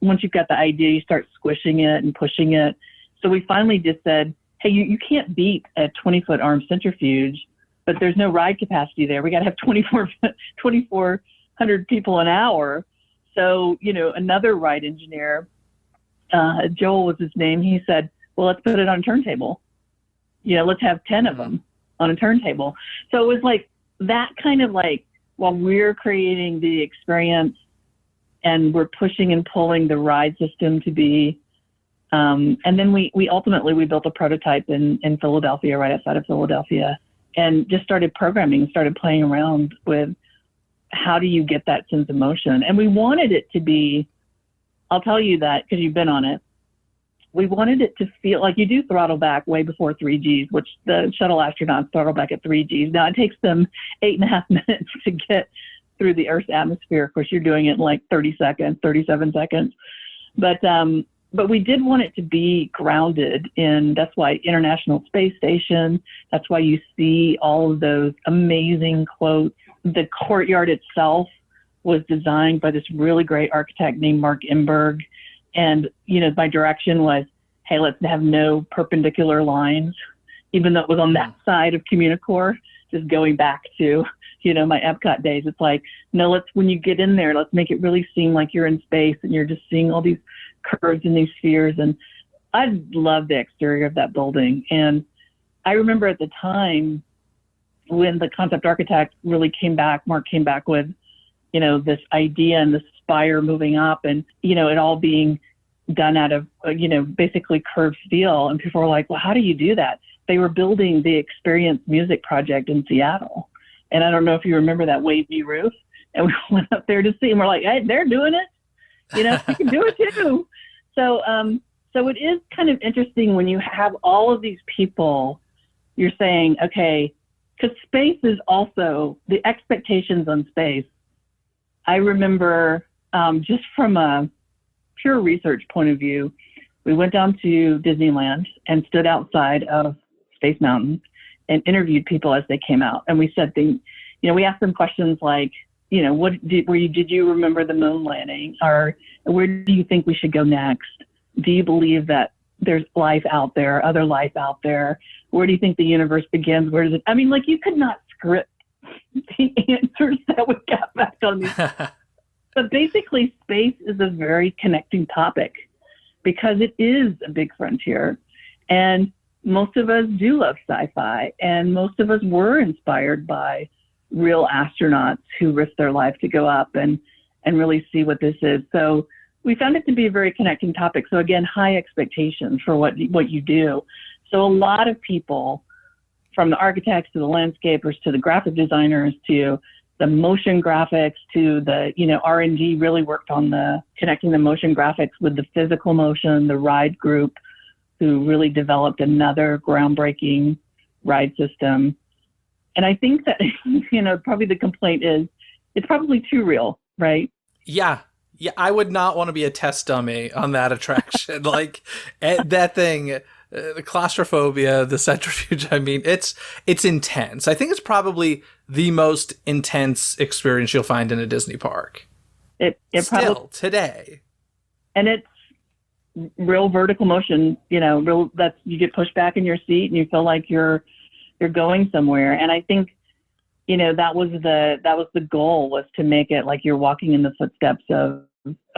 Speaker 6: once you've got the idea, you start squishing it and pushing it. So we finally just said, hey, you can't beat a 20-foot arm centrifuge, but there's no ride capacity there. We got to have 2,400 people an hour. So, another ride engineer, Joel was his name. He said, well, let's put it on a turntable. Let's have 10 of them on a turntable. So it was like that kind of like, while we're creating the experience and we're pushing and pulling the ride system to be, and then we ultimately built a prototype in Philadelphia, right outside of Philadelphia, and just started programming, started playing around with how do you get that sense of motion. And we wanted it to be, I'll tell you that because you've been on it, we wanted it to feel like you do throttle back way before 3Gs, which the shuttle astronauts throttle back at 3Gs. Now, it takes them 8.5 minutes to get through the Earth's atmosphere. Of course, you're doing it in like 30 seconds, 37 seconds. But we did want it to be grounded in, that's why International Space Station, that's why you see all of those amazing quotes. The courtyard itself was designed by this really great architect named Mark Imberg. And, my direction was, hey, let's have no perpendicular lines, even though it was on that side of Communicore, just going back to, my Epcot days. It's like, no, when you get in there, let's make it really seem like you're in space and you're just seeing all these curves and these spheres. And I love the exterior of that building. And I remember at the time when the concept architect really Mark came back with, this idea and the spire moving up and, it all being done out of, basically curved steel. And people were like, well, how do you do that? They were building the Experience Music Project in Seattle. And I don't know if you remember that wavy roof. And we went up there to see, and we're like, hey, they're doing it. You can do it too. So it is kind of interesting when you have all of these people, you're saying, okay, because space is also, the expectations on space. I remember just from a pure research point of view, we went down to Disneyland and stood outside of Space Mountain and interviewed people as they came out. And we said things, we asked them questions like, did you remember the moon landing? Or where do you think we should go next? Do you believe that there's life out there, other life out there? Where do you think the universe begins? Where does it? I mean, you could not script the answers that we got back on these. But basically, space is a very connecting topic because it is a big frontier. And most of us do love sci-fi, and most of us were inspired by real astronauts who risked their life to go up and really see what this is. So we found it to be a very connecting topic. So again, high expectations for what you do. So a lot of people, from the architects to the landscapers to the graphic designers to the motion graphics to the, R&D really worked on connecting the motion graphics with the physical motion, the ride group, who really developed another groundbreaking ride system. And I think that, probably the complaint is it's probably too real, right?
Speaker 4: Yeah, I would not want to be a test dummy on that attraction. That thing, the claustrophobia, the centrifuge, I mean, it's intense. I think it's probably the most intense experience you'll find in a Disney park. It still, probably, today.
Speaker 6: And it's real vertical motion, you get pushed back in your seat and you feel like you're going somewhere. And I think, that was the goal, was to make it like you're walking in the footsteps of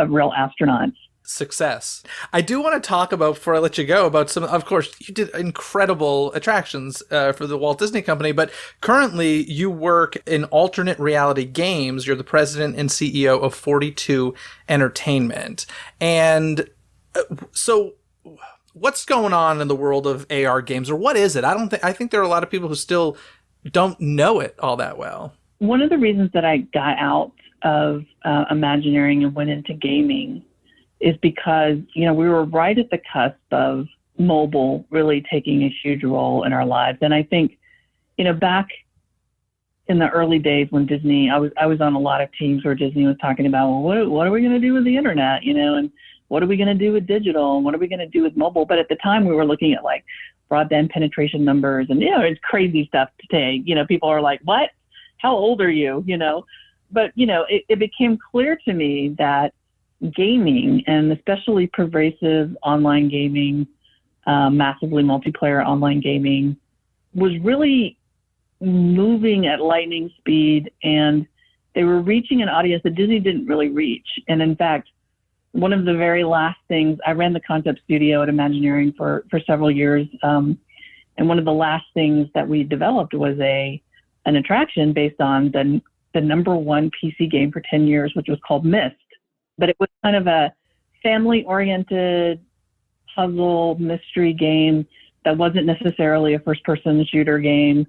Speaker 6: real astronauts.
Speaker 4: Success. I do want to talk about, before I let you go, about some, of course, you did incredible attractions for the Walt Disney Company, but currently you work in alternate reality games. You're the president and CEO of 42 Entertainment. And so what's going on in the world of AR games, or what is it? I think there are a lot of people who still don't know it all that well.
Speaker 6: One of the reasons that I got out of Imagineering and went into gaming is because, we were right at the cusp of mobile really taking a huge role in our lives. And I think, back in the early days when Disney, I was on a lot of teams where Disney was talking about, well, what are we going to do with the internet, and what are we going to do with digital and what are we going to do with mobile? But at the time we were looking at broadband penetration numbers and, it's crazy stuff today. People are like, what? How old are you? But, it became clear to me that gaming, and especially pervasive online gaming, massively multiplayer online gaming, was really moving at lightning speed, and they were reaching an audience that Disney didn't really reach. And in fact, one of the very last things, I ran the concept studio at Imagineering for several years, and one of the last things that we developed was an attraction based on the number one PC game for 10 years, which was called Myst. But it was kind of a family-oriented puzzle mystery game that wasn't necessarily a first-person shooter game.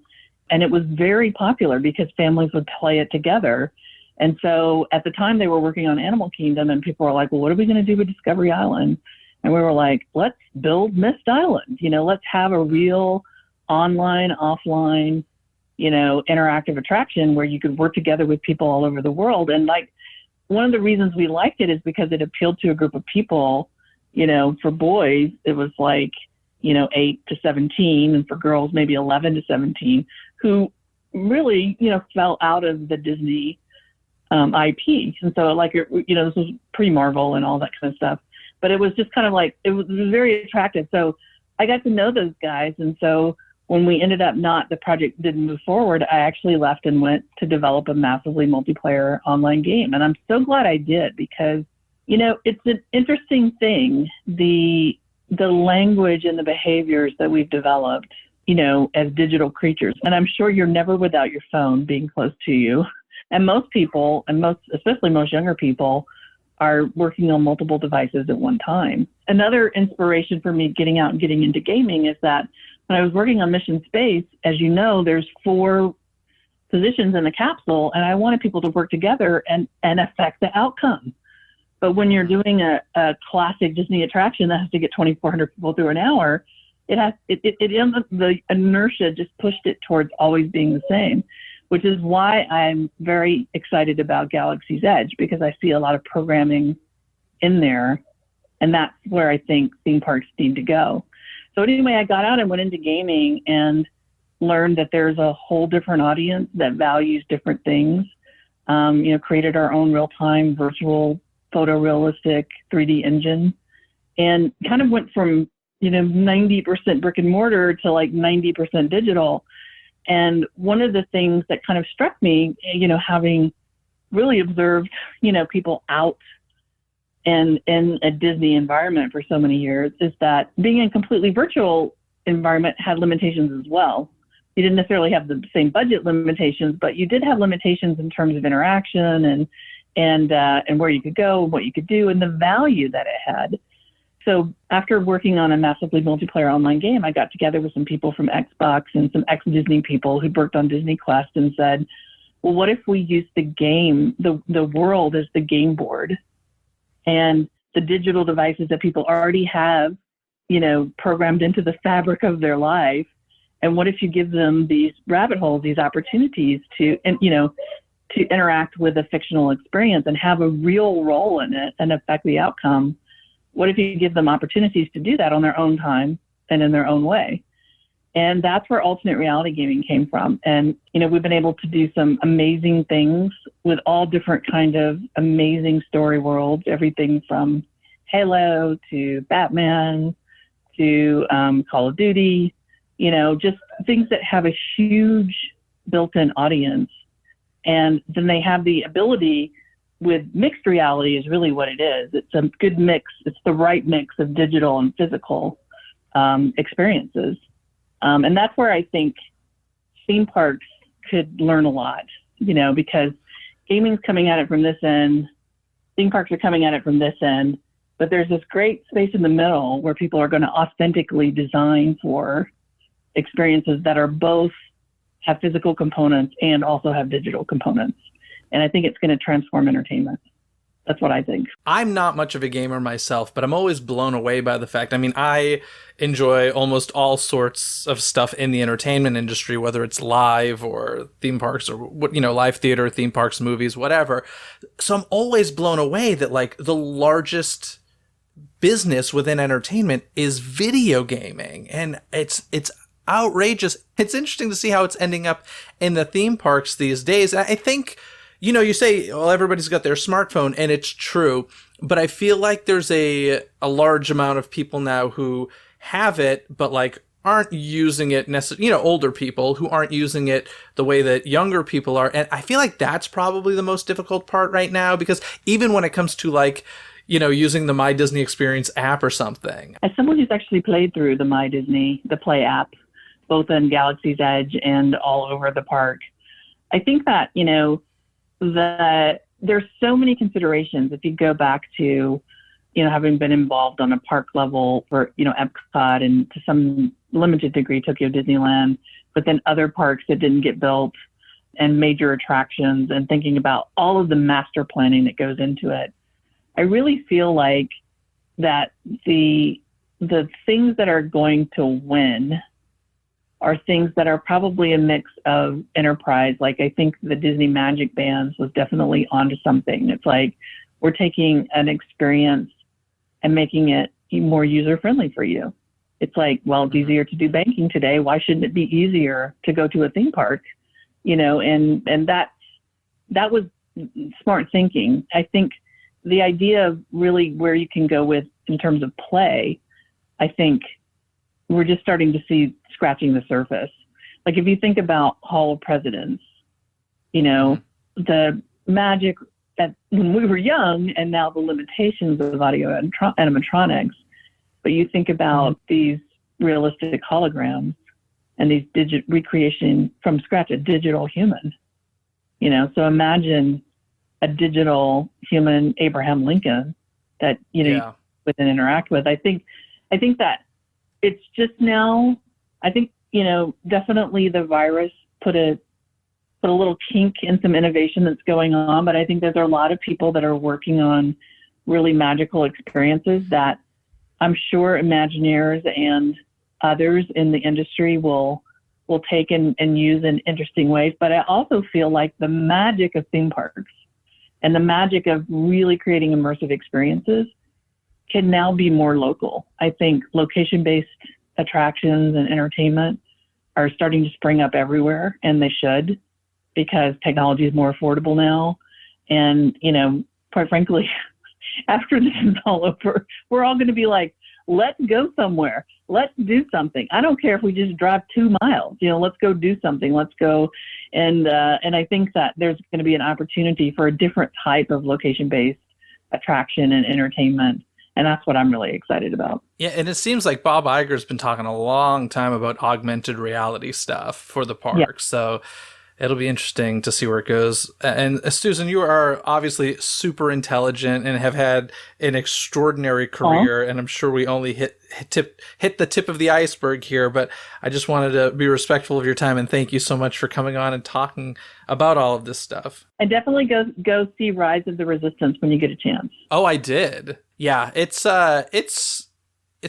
Speaker 6: And it was very popular because families would play it together. And so at the time they were working on Animal Kingdom, and people were like, well, what are we going to do with Discovery Island? And we were like, let's build Myst Island. Let's have a real online, offline, interactive attraction where you could work together with people all over the world. And one of the reasons we liked it is because it appealed to a group of people, for boys, it was 8 to 17, and for girls, maybe 11 to 17, who really, fell out of the Disney IP. And so like, this was pre-Marvel and all that kind of stuff, but it was just kind of like, it was very attractive. So I got to know those guys. And so when we ended up the project didn't move forward, I actually left and went to develop a massively multiplayer online game. And I'm so glad I did, because, it's an interesting thing, the language and the behaviors that we've developed, as digital creatures. And I'm sure you're never without your phone being close to you. And most people, especially most younger people, are working on multiple devices at one time. Another inspiration for me getting out and getting into gaming is that when I was working on Mission Space, as you know, there's 4 positions in the capsule, and I wanted people to work together and affect the outcome. But when you're doing a classic Disney attraction that has to get 2,400 people through an hour, the inertia just pushed it towards always being the same, which is why I'm very excited about Galaxy's Edge, because I see a lot of programming in there, and that's where I think theme parks need to go. So anyway, I got out and went into gaming and learned that there's a whole different audience that values different things. Created our own real-time virtual photorealistic 3D engine, and kind of went from 90% brick and mortar to like 90% digital. And one of the things that kind of struck me, having really observed, people out and in a Disney environment for so many years, is that being in a completely virtual environment had limitations as well. You didn't necessarily have the same budget limitations, but you did have limitations in terms of interaction and where you could go, what you could do, and the value that it had. So after working on a massively multiplayer online game, I got together with some people from Xbox and some ex-Disney people who'd worked on Disney Quest and said, well, what if we use the game, the world as the game board, and the digital devices that people already have, programmed into the fabric of their life. And what if you give them these rabbit holes, these opportunities to interact with a fictional experience and have a real role in it and affect the outcome? What if you give them opportunities to do that on their own time and in their own way? And that's where alternate reality gaming came from. And, we've been able to do some amazing things with all different kind of amazing story worlds, everything from Halo to Batman to Call of Duty, just things that have a huge built-in audience. And then they have the ability with mixed reality is really what it is. It's a good mix. It's the right mix of digital and physical experiences. And that's where I think theme parks could learn a lot, because gaming's coming at it from this end, theme parks are coming at it from this end, but there's this great space in the middle where people are going to authentically design for experiences that are both have physical components and also have digital components. And I think it's going to transform entertainment. That's what I think.
Speaker 4: I'm not much of a gamer myself, but I'm always blown away by the fact. I enjoy almost all sorts of stuff in the entertainment industry, whether it's live or theme parks or, live theater, theme parks, movies, whatever. So I'm always blown away that like the largest business within entertainment is video gaming. And it's outrageous. It's interesting to see how it's ending up in the theme parks these days. I think, you say, well, everybody's got their smartphone, and it's true, but I feel like there's a large amount of people now who have it, but like aren't using it necessarily, older people who aren't using it the way that younger people are. And I feel like that's probably the most difficult part right now, because even when it comes to like, using the My Disney Experience app or something.
Speaker 6: As someone who's actually played through the My Disney, the Play app, both in Galaxy's Edge and all over the park, I think that, there's so many considerations. If you go back to, having been involved on a park level for, Epcot and to some limited degree Tokyo Disneyland, but then other parks that didn't get built and major attractions, and thinking about all of the master planning that goes into it, I really feel like that the things that are going to win are things that are probably a mix of enterprise. Like I think the Disney Magic Bands was definitely onto something. It's like we're taking an experience and making it more user-friendly for you. It's like, well, it's easier to do banking today. Why shouldn't it be easier to go to a theme park? And that was smart thinking. I think the idea of really where you can go with in terms of play, I think we're just starting to see scratching the surface. Like if you think about Hall of Presidents, the magic when we were young and now the limitations of audio animatronics, but you think about these realistic holograms and these recreation from scratch, a digital human, so imagine a digital human Abraham Lincoln that, you with and interact with. I think that it's just now, I think, definitely the virus put a little kink in some innovation that's going on, but I think there's a lot of people that are working on really magical experiences that I'm sure Imagineers and others in the industry will take and use in interesting ways. But I also feel like the magic of theme parks and the magic of really creating immersive experiences can now be more local. I think location-based attractions and entertainment are starting to spring up everywhere, and they should, because technology is more affordable now. And, quite frankly, after this is all over, we're all going to be like, let's go somewhere. Let's do something. I don't care if we just drive 2 miles, let's go do something. Let's go. And I think that there's going to be an opportunity for a different type of location-based attraction and entertainment. And that's what I'm really excited about.
Speaker 4: Yeah, and it seems like Bob Iger's been talking a long time about augmented reality stuff for the park. Yeah. So it'll be interesting to see where it goes. And Susan, you are obviously super intelligent and have had an extraordinary career. And I'm sure we only hit the tip of the iceberg here, but I just wanted to be respectful of your time and thank you so much for coming on and talking about all of this stuff.
Speaker 6: And definitely go see Rise of the Resistance when you get a chance.
Speaker 4: Oh, I did. Yeah, it's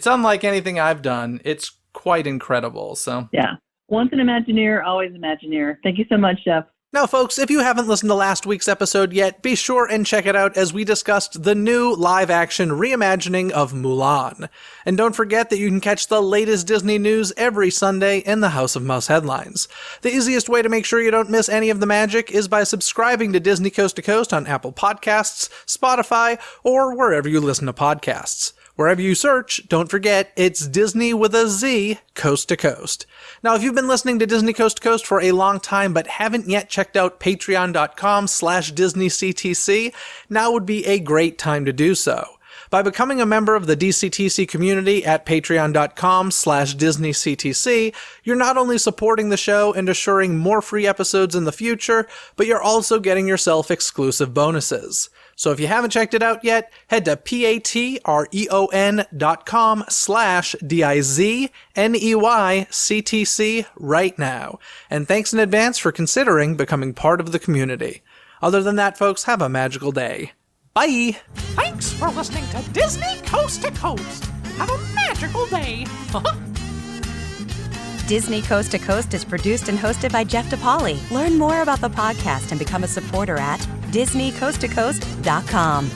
Speaker 4: unlike anything I've done. It's quite incredible. So
Speaker 6: yeah. Once an Imagineer, always Imagineer. Thank you so much, Jeff.
Speaker 4: Now, folks, if you haven't listened to last week's episode yet, be sure and check it out as we discussed the new live-action reimagining of Mulan. And don't forget that you can catch the latest Disney news every Sunday in the House of Mouse headlines. The easiest way to make sure you don't miss any of the magic is by subscribing to Disney Coast to Coast on Apple Podcasts, Spotify, or wherever you listen to podcasts. Wherever you search, don't forget, it's Disney with a Z, Coast to Coast. Now, if you've been listening to Disney Coast to Coast for a long time but haven't yet checked out patreon.com/DisneyCTC, now would be a great time to do so. By becoming a member of the DCTC community at patreon.com/DisneyCTC, you're not only supporting the show and assuring more free episodes in the future, but you're also getting yourself exclusive bonuses. So if you haven't checked it out yet, head to patreon.com/DIZNEYCTC right now. And thanks in advance for considering becoming part of the community. Other than that, folks, have a magical day. Bye!
Speaker 7: Thanks for listening to Disney Coast to Coast. Have a magical day.
Speaker 5: Disney Coast to Coast is produced and hosted by Jeff DePaoli. Learn more about the podcast and become a supporter at DisneyCoastToCoast.com.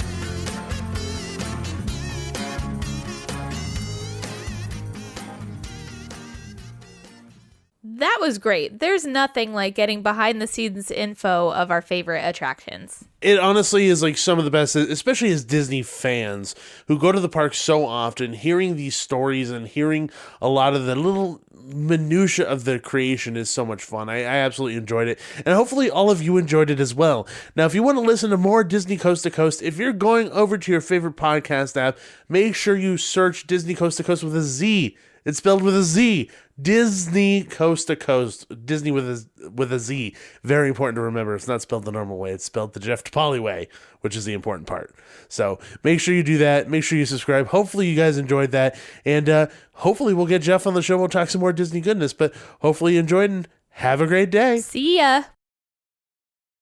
Speaker 1: That was great. There's nothing like getting behind the scenes info of our favorite attractions.
Speaker 2: It honestly is like some of the best, especially as Disney fans who go to the park so often, hearing these stories and hearing a lot of the little minutia of the creation is so much fun. I absolutely enjoyed it. And hopefully all of you enjoyed it as well. Now, if you want to listen to more Disney Coast to Coast, if you're going over to your favorite podcast app, make sure you search Disney Coast to Coast with a Z. It's spelled with a Z. Disney Coast to Coast. Disney with a Z. Very important to remember. It's not spelled the normal way. It's spelled the Jeff DePaoli way, which is the important part. So make sure you do that. Make sure you subscribe. Hopefully you guys enjoyed that. And hopefully we'll get Jeff on the show. We'll talk some more Disney goodness. But hopefully you enjoyed and have a great day.
Speaker 1: See ya.